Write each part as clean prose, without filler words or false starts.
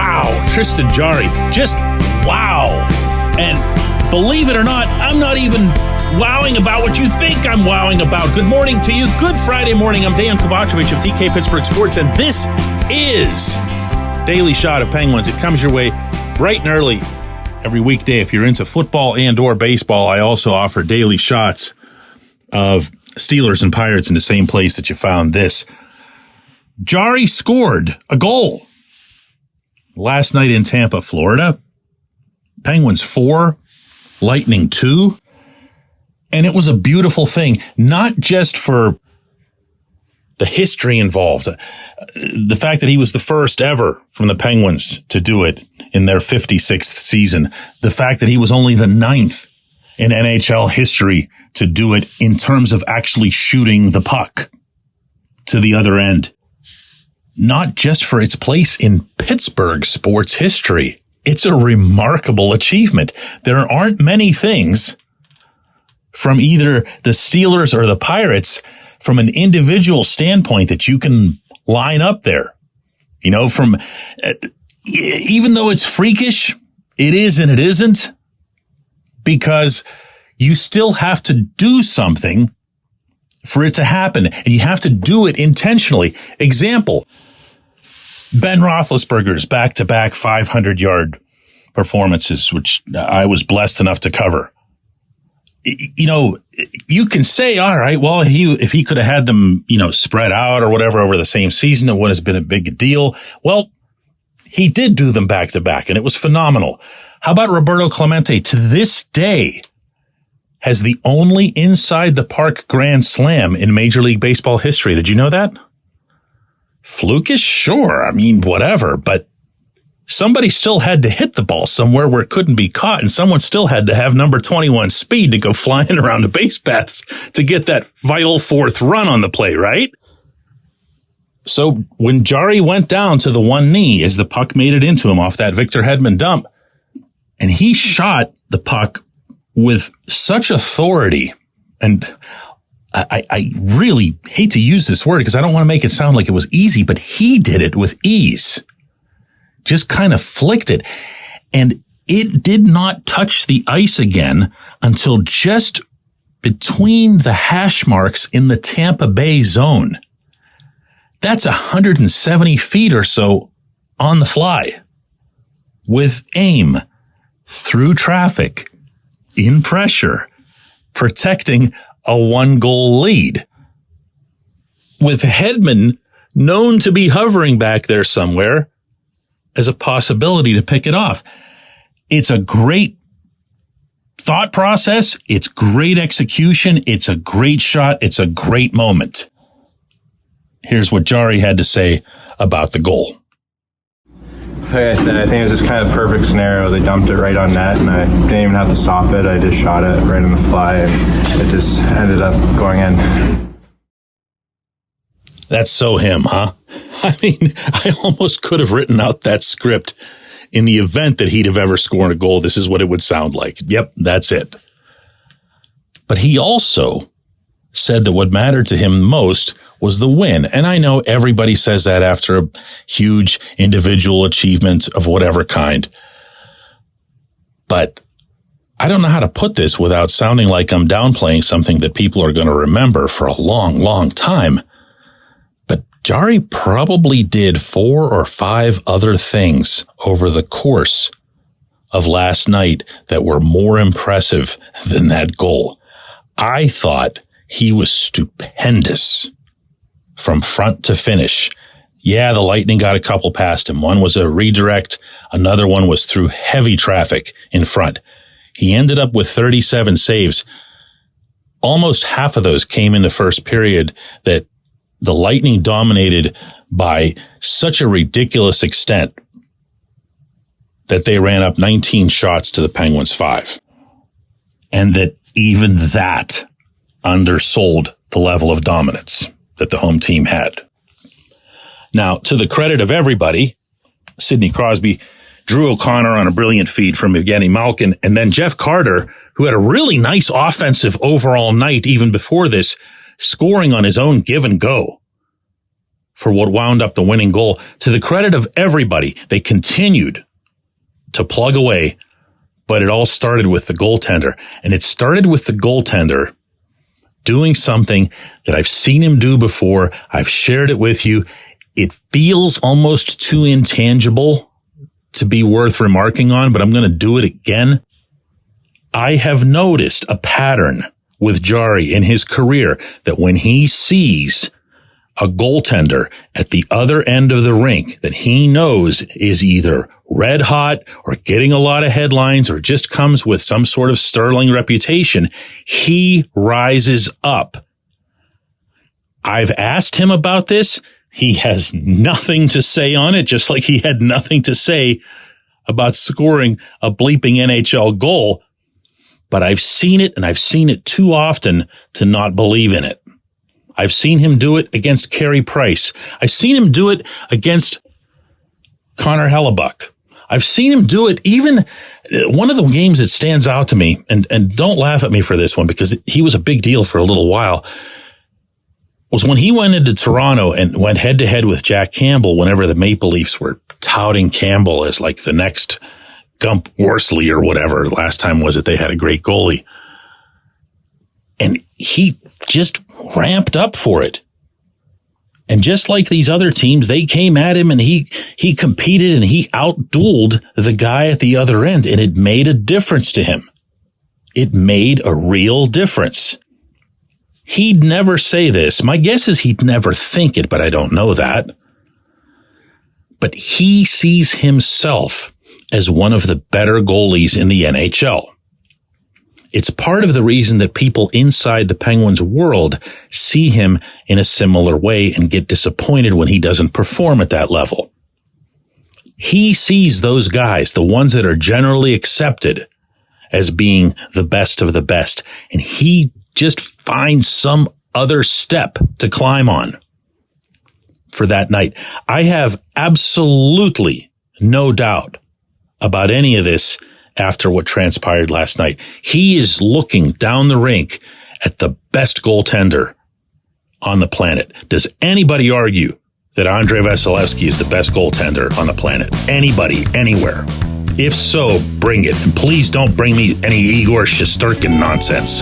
wow. Tristan Jarry, just wow. And believe it or not, I'm not even wowing about what you think I'm wowing about. Good morning to you. Good Friday morning. I'm Dejan Kovacevic of DK Pittsburgh Sports, and this is Daily Shot of Penguins. It comes your way bright and early every weekday. If you're into football and or baseball, I also offer daily shots of Steelers and Pirates in the same place that you found this. Jarry scored a goal last night in Tampa, Florida. Penguins 4, Lightning 2. And it was a beautiful thing, not just for the history involved, the fact that he was the first ever from the Penguins to do it in their 56th season, the fact that he was only the 9th in NHL history to do it in terms of actually shooting the puck to the other end. Not just for its place in Pittsburgh sports history. It's a remarkable achievement. There aren't many things from either the Steelers or the Pirates from an individual standpoint that you can line up there. You know, from even though it's freakish, it is and it isn't, because you still have to do something for it to happen, and you have to do it intentionally. Example, Ben Roethlisberger's back-to-back 500-yard performances, which I was blessed enough to cover. You know, you can say, all right, well, if he could have had them, spread out or whatever over the same season, it would have been a big deal. Well, he did do them back to back, and it was phenomenal. How about Roberto Clemente? To this day, has the only inside the park grand slam in Major League Baseball history. Did you know that? Flukish? Sure. I mean, whatever, but somebody still had to hit the ball somewhere where it couldn't be caught, and someone still had to have number 21 speed to go flying around the base paths to get that vital fourth run on the play, right? So when Jarry went down to the one knee as the puck made it into him off that Victor Hedman dump, and he shot the puck with such authority, and I really hate to use this word because I don't want to make it sound like it was easy, but he did it with ease. Just kind of flicked it, and it did not touch the ice again until just between the hash marks in the Tampa Bay zone. That's 170 feet or so on the fly, with aim, through traffic, in pressure, protecting a 1-goal lead. With Hedman known to be hovering back there somewhere as a possibility to pick it off. It's a great thought process. It's great execution. It's a great shot. It's a great moment. Here's what Jarry had to say about the goal. Like I said, I think it was just kind of perfect scenario. They dumped it right on net, and I didn't even have to stop it. I just shot it right on the fly, and it just ended up going in. That's so him, huh? I mean, I almost could have written out that script in the event that he'd have ever scored a goal. This is what it would sound like. Yep, that's it. But he also said that what mattered to him most was the win. And I know everybody says that after a huge individual achievement of whatever kind. But I don't know how to put this without sounding like I'm downplaying something that people are going to remember for a long, long time. But Jarry probably did 4 or 5 other things over the course of last night that were more impressive than that goal. I thought he was stupendous from front to finish. Yeah, the Lightning got a couple past him. One was a redirect. Another one was through heavy traffic in front. He ended up with 37 saves. Almost half of those came in the first period that the Lightning dominated by such a ridiculous extent that they ran up 19 shots to the Penguins 5. And that even that undersold the level of dominance that the home team had. Now, to the credit of everybody, Sidney Crosby, Drew O'Connor on a brilliant feed from Evgeny Malkin, and then Jeff Carter, who had a really nice offensive overall night even before this, scoring on his own give and go for what wound up the winning goal. To the credit of everybody, they continued to plug away, but it all started with the goaltender. And it started with the goaltender doing something that I've seen him do before. I've shared it with you. It feels almost too intangible to be worth remarking on, but I'm going to do it again. I have noticed a pattern with Jarry in his career that when he sees a goaltender at the other end of the rink that he knows is either red hot or getting a lot of headlines or just comes with some sort of sterling reputation, he rises up. I've asked him about this. He has nothing to say on it, just like he had nothing to say about scoring a bleeping NHL goal. But I've seen it, and I've seen it too often to not believe in it. I've seen him do it against Carey Price. I've seen him do it against Connor Hellebuck. I've seen him do it even one of the games that stands out to me, and don't laugh at me for this one because he was a big deal for a little while, was when he went into Toronto and went head to head with Jack Campbell whenever the Maple Leafs were touting Campbell as like the next Gump Worsley or whatever. Last time was it they had a great goalie. And he just ramped up for it. And just like these other teams, they came at him and he competed and he outdueled the guy at the other end. And it made a difference to him. It made a real difference. He'd never say this. My guess is he'd never think it, but I don't know that. But he sees himself as one of the better goalies in the NHL. It's part of the reason that people inside the Penguins world see him in a similar way and get disappointed when he doesn't perform at that level. He sees those guys, the ones that are generally accepted as being the best of the best, and he just finds some other step to climb on for that night. I have absolutely no doubt about any of this after what transpired last night. He is looking down the rink at the best goaltender on the planet. Does anybody argue that Andrei Vasilevsky is the best goaltender on the planet? Anybody, anywhere? If so, bring it. And please don't bring me any Igor Shesterkin nonsense.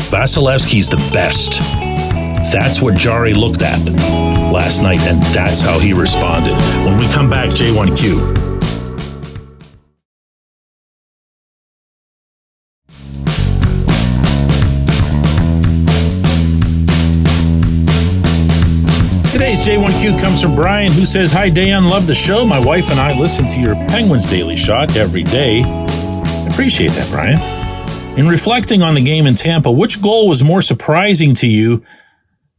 Vasilevsky's the best. That's what Jarry looked at last night, and that's how he responded. When we come back, J1Q. Today's J1Q comes from Brian, who says, "Hi, Dejan, love the show. My wife and I listen to your Penguins Daily Shot every day." I appreciate that, Brian. In reflecting on the game in Tampa, which goal was more surprising to you,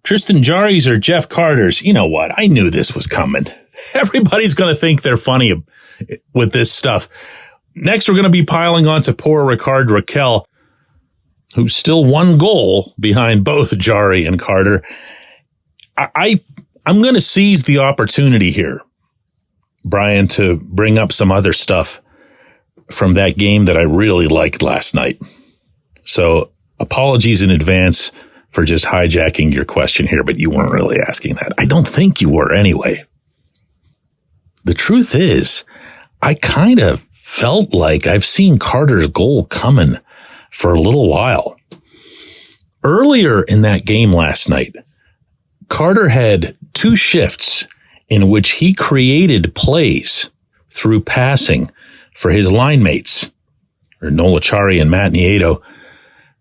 Tristan Jarry's or Jeff Carter's? You know what? I knew this was coming. Everybody's going to think they're funny with this stuff. Next, we're going to be piling on to poor Ricard Raquel, who's still one goal behind both Jarry and Carter. I'm going to seize the opportunity here, Brian, to bring up some other stuff from that game that I really liked last night. So apologies in advance for just hijacking your question here, but you weren't really asking that. I don't think you were anyway. The truth is, I kind of felt like I've seen Carter's goal coming for a little while. Earlier in that game last night, Carter had two shifts in which he created plays through passing for his line mates, or Noel Acciari and Matt Nieto,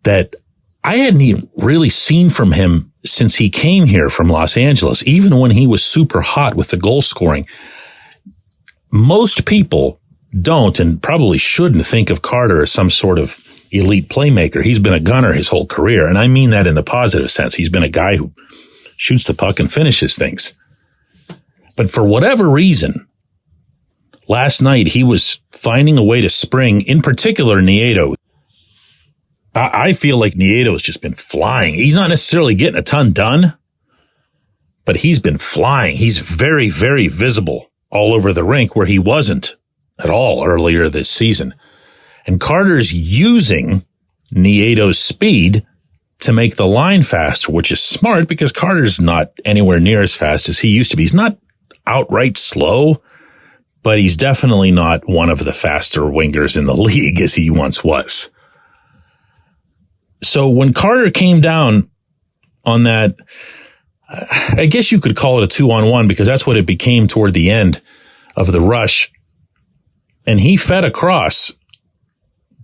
that I hadn't even really seen from him since he came here from Los Angeles, even when he was super hot with the goal scoring. Most people don't and probably shouldn't think of Carter as some sort of elite playmaker. He's been a gunner his whole career, and I mean that in the positive sense. He's been a guy who shoots the puck and finishes things. But for whatever reason, last night he was finding a way to spring, in particular Nieto. I feel like Nieto has just been flying. He's not necessarily getting a ton done, but he's been flying. He's very, very visible all over the rink where he wasn't at all earlier this season. And Carter's using Nieto's speed to make the line faster, which is smart because Carter's not anywhere near as fast as he used to be. He's not outright slow, but he's definitely not one of the faster wingers in the league as he once was. So when Carter came down on that, I guess you could call it a 2-on-1 because that's what it became toward the end of the rush. And he fed across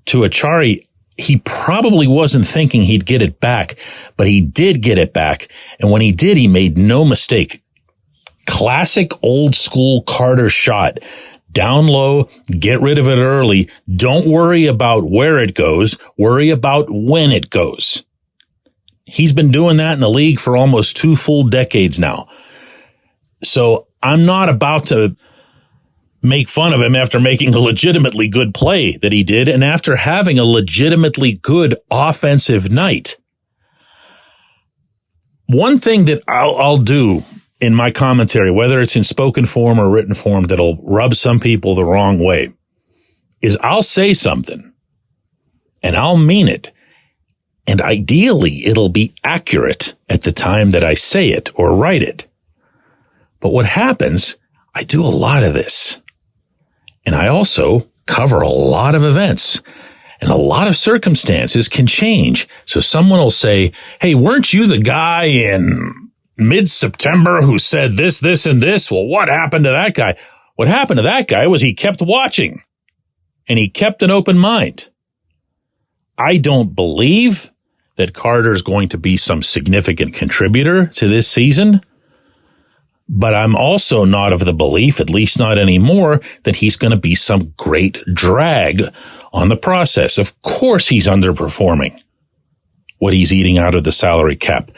to a Jarry. He probably wasn't thinking he'd get it back, but he did get it back. And when he did, he made no mistake. Classic old school Carter shot. Down low, get rid of it early. Don't worry about where it goes. Worry about when it goes. He's been doing that in the league for almost 2 full decades now. So I'm not about to make fun of him after making a legitimately good play that he did and after having a legitimately good offensive night. One thing that I'll do in my commentary, whether it's in spoken form or written form, that'll rub some people the wrong way, is I'll say something and I'll mean it. And ideally, it'll be accurate at the time that I say it or write it. But what happens, I do a lot of this. And I also cover a lot of events. And a lot of circumstances can change. So someone will say, hey, weren't you the guy in mid-September who said this, this, and this? Well, what happened to that guy? What happened to that guy was he kept watching. And he kept an open mind. I don't believe that Carter's going to be some significant contributor to this season. But I'm also not of the belief, at least not anymore, that he's going to be some great drag on the process. Of course he's underperforming what he's eating out of the salary cap.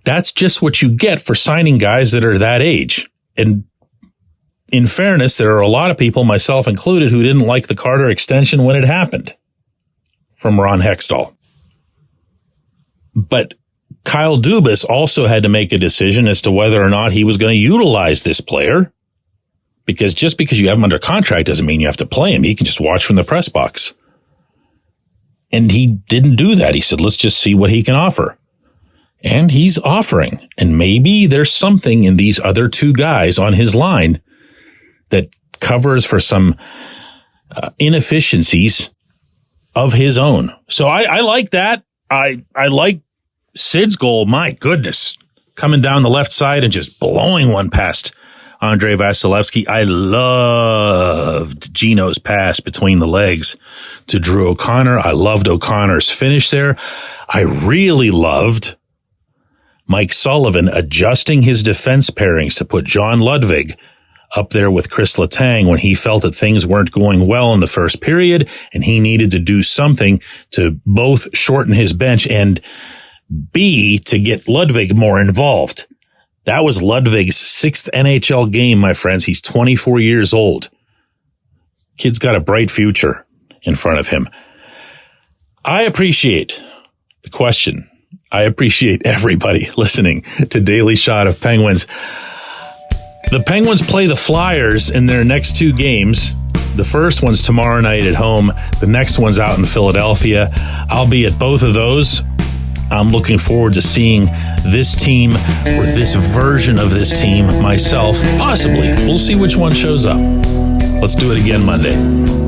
That's just what you get for signing guys that are that age. And in fairness, there are a lot of people, myself included, who didn't like the Carter extension when it happened from Ron Hextall. But Kyle Dubas also had to make a decision as to whether or not he was going to utilize this player, because just because you have him under contract doesn't mean you have to play him. He can just watch from the press box. And he didn't do that. He said, let's just see what he can offer. And he's offering. And maybe there's something in these other 2 guys on his line that covers for some inefficiencies of his own. So I like that. I like Sid's goal. My goodness, coming down the left side and just blowing one past Andrei Vasilevsky. I loved Gino's pass between the legs to Drew O'Connor. I loved O'Connor's finish there. I really loved Mike Sullivan adjusting his defense pairings to put John Ludwig up there with Chris Letang when he felt that things weren't going well in the first period and he needed to do something to both shorten his bench and B, to get Ludwig more involved. That was Ludwig's 6th NHL game, my friends. He's 24 years old. Kid's got a bright future in front of him. I appreciate the question. I appreciate everybody listening to Daily Shot of Penguins. The Penguins play the Flyers in their next 2 games. The first one's tomorrow night at home. The next one's out in Philadelphia. I'll be at both of those. I'm looking forward to seeing this team or this version of this team myself, possibly. We'll see which one shows up. Let's do it again Monday.